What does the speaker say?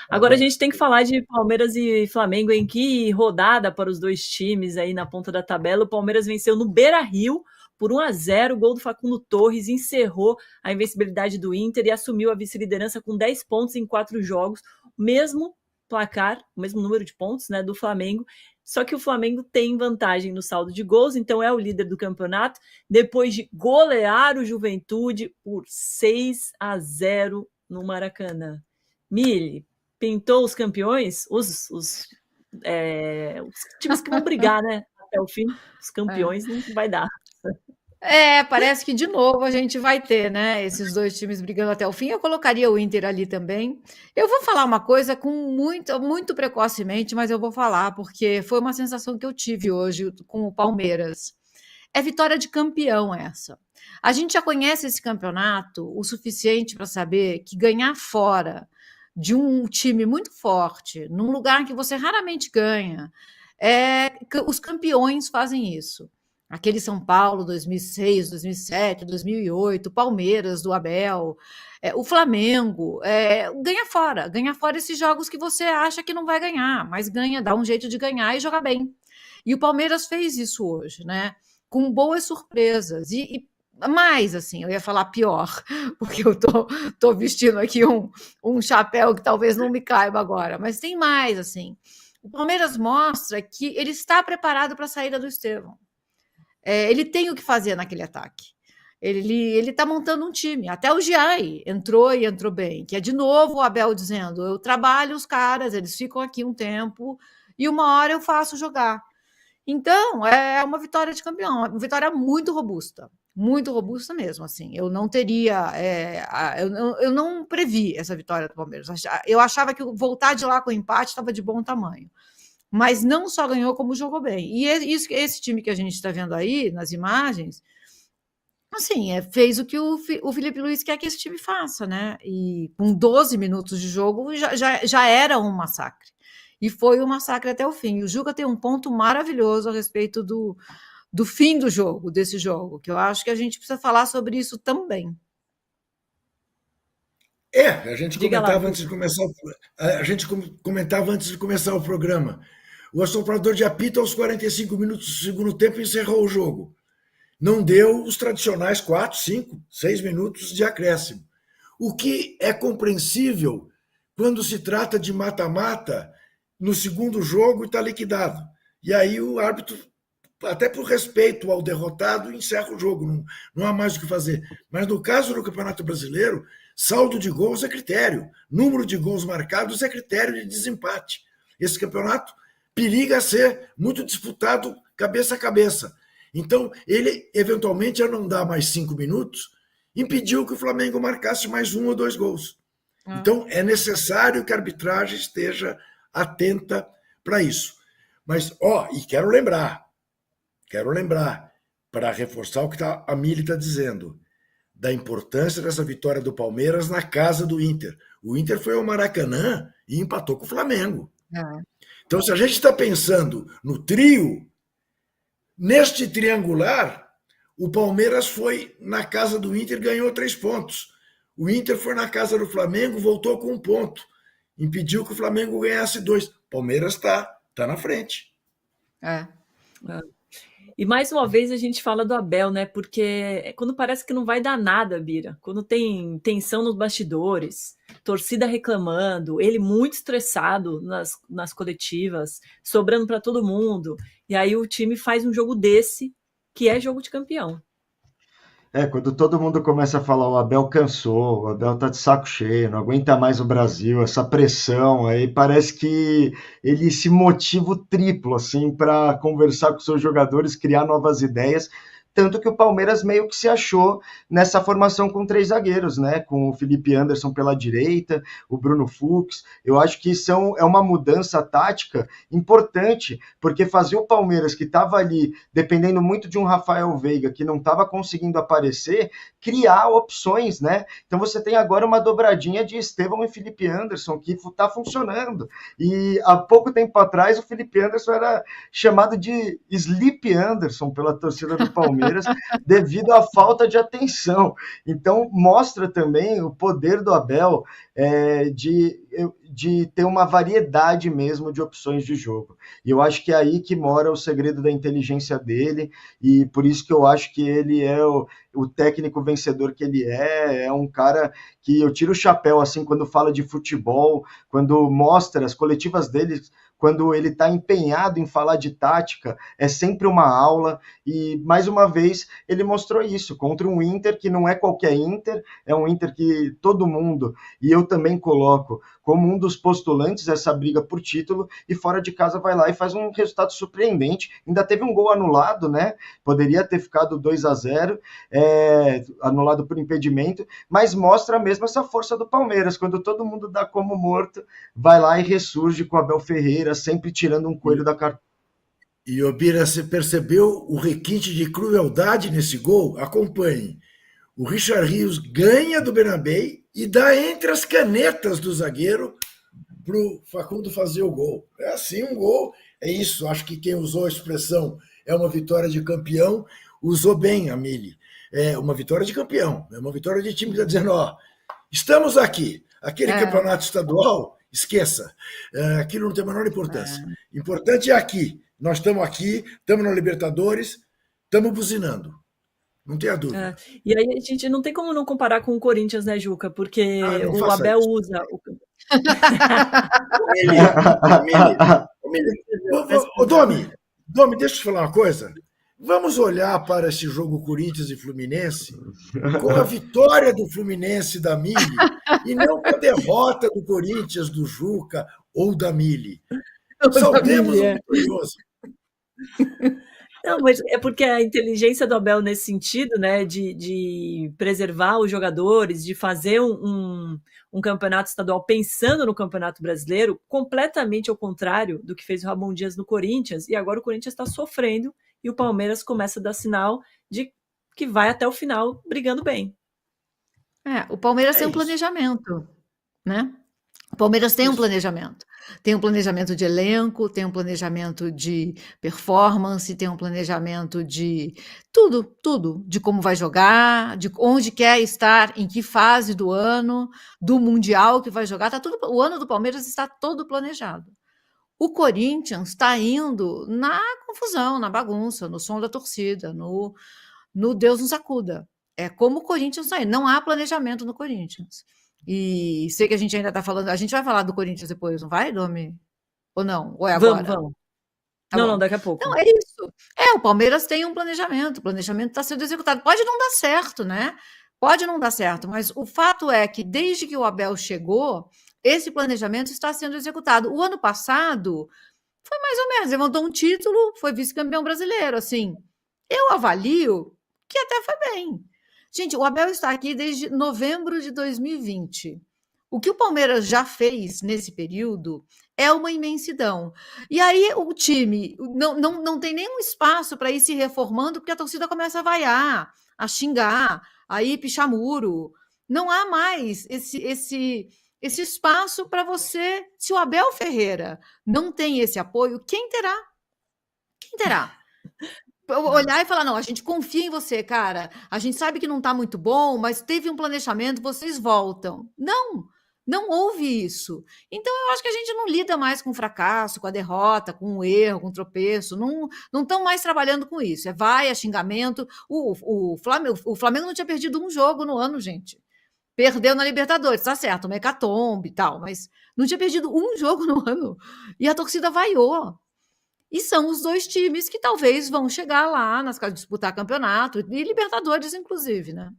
Agora a gente tem que falar de Palmeiras e Flamengo, em que rodada para os dois times aí na ponta da tabela. O Palmeiras venceu no Beira-Rio por 1-0, o gol do Facundo Torres encerrou a invencibilidade do Inter e assumiu a vice-liderança com 10 pontos em 4 jogos, o mesmo placar, o mesmo número de pontos, né, do Flamengo. Só que o Flamengo tem vantagem no saldo de gols, então é o líder do campeonato, depois de golear o Juventude por 6-0 no Maracanã. Mili, pintou os campeões, os times que vão brigar, né? Até o fim, os campeões não vai dar. Parece que de novo a gente vai ter, né, esses dois times brigando até o fim. Eu colocaria o Inter ali também. Eu vou falar uma coisa com muito precocemente, mas eu vou falar porque foi uma sensação que eu tive hoje com o Palmeiras. É vitória de campeão essa. A gente já conhece esse campeonato o suficiente para saber que ganhar fora de um time muito forte, num lugar que você raramente ganha, os campeões fazem isso. Aquele São Paulo 2006, 2007, 2008, Palmeiras do Abel, o Flamengo, ganha fora esses jogos que você acha que não vai ganhar, mas ganha, dá um jeito de ganhar e jogar bem. E o Palmeiras fez isso hoje, né? Com boas surpresas e mais, assim, eu ia falar pior, porque eu tô vestindo aqui um chapéu que talvez não me caiba agora, mas tem mais, assim. O Palmeiras mostra que ele está preparado para a saída do Estevão. Ele tem o que fazer naquele ataque. Ele está montando um time. Até o Giai entrou e entrou bem, que é de novo o Abel dizendo: eu trabalho os caras, eles ficam aqui um tempo e uma hora eu faço jogar. Então, é uma vitória de campeão, uma vitória muito robusta mesmo. Assim, eu não teria, eu não previ essa vitória do Palmeiras. Eu achava que voltar de lá com o empate estava de bom tamanho. Mas não só ganhou, como jogou bem. E esse time que a gente está vendo aí, nas imagens, assim, fez o que o Felipe Luiz quer que esse time faça, né? E com 12 minutos de jogo, já era um massacre. E foi um massacre até o fim. E o Juca tem um ponto maravilhoso a respeito do fim do jogo, desse jogo, que eu acho que a gente precisa falar sobre isso também. A gente comentava antes de começar o programa. O assoprador de apito, aos 45 minutos do segundo tempo, encerrou o jogo. Não deu os tradicionais 4, 5, 6 minutos de acréscimo. O que é compreensível quando se trata de mata-mata no segundo jogo e está liquidado. E aí o árbitro, até por respeito ao derrotado, encerra o jogo. Não há mais o que fazer. Mas no caso do Campeonato Brasileiro, saldo de gols é critério. Número de gols marcados é critério de desempate. Esse campeonato periga ser muito disputado cabeça a cabeça. Então, ele, eventualmente, ao não dar mais 5 minutos, impediu que o Flamengo marcasse mais 1 ou 2 gols. Então, é necessário que a arbitragem esteja atenta para isso. Mas, e quero lembrar, para reforçar o que a Mili está dizendo, da importância dessa vitória do Palmeiras na casa do Inter. O Inter foi ao Maracanã e empatou com o Flamengo. Então, se a gente está pensando no trio, neste triangular, o Palmeiras foi na casa do Inter e ganhou 3 pontos. O Inter foi na casa do Flamengo, voltou com 1 ponto. Impediu que o Flamengo ganhasse 2. O Palmeiras está na frente. E mais uma vez a gente fala do Abel, né? Porque quando parece que não vai dar nada, Bira, quando tem tensão nos bastidores, torcida reclamando, ele muito estressado nas coletivas, sobrando para todo mundo, e aí o time faz um jogo desse, que é jogo de campeão. Quando todo mundo começa a falar o Abel cansou, o Abel tá de saco cheio, não aguenta mais o Brasil, essa pressão, aí parece que ele se motiva o triplo, assim, para conversar com seus jogadores, criar novas ideias, tanto que o Palmeiras meio que se achou nessa formação com 3 zagueiros, né? Com o Felipe Anderson pela direita, o Bruno Fux. Eu acho que isso é uma mudança tática importante, porque fazia o Palmeiras, que estava ali dependendo muito de um Rafael Veiga, que não estava conseguindo aparecer, criar opções, né? Então você tem agora uma dobradinha de Estevão e Felipe Anderson, que está funcionando. E há pouco tempo atrás, o Felipe Anderson era chamado de Sleep Anderson pela torcida do Palmeiras, devido à falta de atenção. Então, mostra também o poder do Abel de de ter uma variedade mesmo de opções de jogo. E eu acho que é aí que mora o segredo da inteligência dele, e por isso que eu acho que ele é o técnico vencedor que ele é um cara que eu tiro o chapéu, assim, quando fala de futebol, quando mostra as coletivas dele, quando ele está empenhado em falar de tática, é sempre uma aula, e mais uma vez ele mostrou isso, contra um Inter que não é qualquer Inter, é um Inter que todo mundo, e eu também coloco como um dos postulantes essa briga por título, e fora de casa vai lá e faz um resultado surpreendente, ainda teve um gol anulado, né? Poderia ter ficado 2-0, anulado por impedimento, mas mostra mesmo essa força do Palmeiras, quando todo mundo dá como morto, vai lá e ressurge com o Abel Ferreira, sempre tirando um coelho da cartola. E, Obira, você percebeu o requinte de crueldade nesse gol? Acompanhe. O Richard Rios ganha do Bernabé e dá entre as canetas do zagueiro para o Facundo fazer o gol. É assim um gol, é isso. Acho que quem usou a expressão é uma vitória de campeão, usou bem a Mili. É uma vitória de campeão, é uma vitória de time que está dizendo, ó, estamos aqui. Aquele campeonato estadual, esqueça. Aquilo não tem a menor importância. Importante é aqui. Nós estamos aqui, estamos na Libertadores, estamos buzinando. Não tenha dúvida. E aí a gente não tem como não comparar com o Corinthians, né, Juca? Porque o Abel isso. usa... Domi, deixa eu te falar uma coisa. Vamos olhar para esse jogo Corinthians e Fluminense com a vitória do Fluminense da Mili e não com a derrota do Corinthians, do Juca ou da Mili. Saudemos o vitorioso. Não, mas é porque a inteligência do Abel nesse sentido, né, de preservar os jogadores, de fazer um campeonato estadual pensando no Campeonato Brasileiro, completamente ao contrário do que fez o Ramon Dias no Corinthians, e agora o Corinthians está sofrendo e o Palmeiras começa a dar sinal de que vai até o final brigando bem. O Palmeiras tem um planejamento, né? O Palmeiras tem um planejamento. Tem um planejamento de elenco, tem um planejamento de performance, tem um planejamento de tudo, de como vai jogar, de onde quer estar, em que fase do ano, do Mundial que vai jogar, o ano do Palmeiras está todo planejado. O Corinthians está indo na confusão, na bagunça, no som da torcida, no Deus nos acuda. É como o Corinthians está indo, não há planejamento no Corinthians. E sei que a gente ainda está falando, a gente vai falar do Corinthians depois, não vai, Domi? Ou não? Ou é agora? Vamos. Tá não, daqui a pouco. Não, é isso. O Palmeiras tem um planejamento, o planejamento está sendo executado. Pode não dar certo, né? Pode não dar certo, mas o fato é que desde que o Abel chegou, esse planejamento está sendo executado. O ano passado foi mais ou menos, levantou um título, foi vice-campeão brasileiro, assim. Eu avalio que até foi bem. Gente, o Abel está aqui desde novembro de 2020. O que o Palmeiras já fez nesse período é uma imensidão. E aí o time não tem nenhum espaço para ir se reformando, porque a torcida começa a vaiar, a xingar, a ir pichar muro. Não há mais esse espaço para você. Se o Abel Ferreira não tem esse apoio, quem terá? Quem terá? Olhar e falar, não, a gente confia em você, cara, a gente sabe que não está muito bom, mas teve um planejamento, vocês voltam. Não houve isso. Então, eu acho que a gente não lida mais com fracasso, com a derrota, com o erro, com o tropeço, não estão mais trabalhando com isso. É xingamento. O Flamengo não tinha perdido um jogo no ano, gente. Perdeu na Libertadores, tá certo, uma hecatombe e tal, mas não tinha perdido um jogo no ano. E a torcida vaiou. E são os dois times que talvez vão chegar lá, disputar campeonato, e Libertadores, inclusive, né?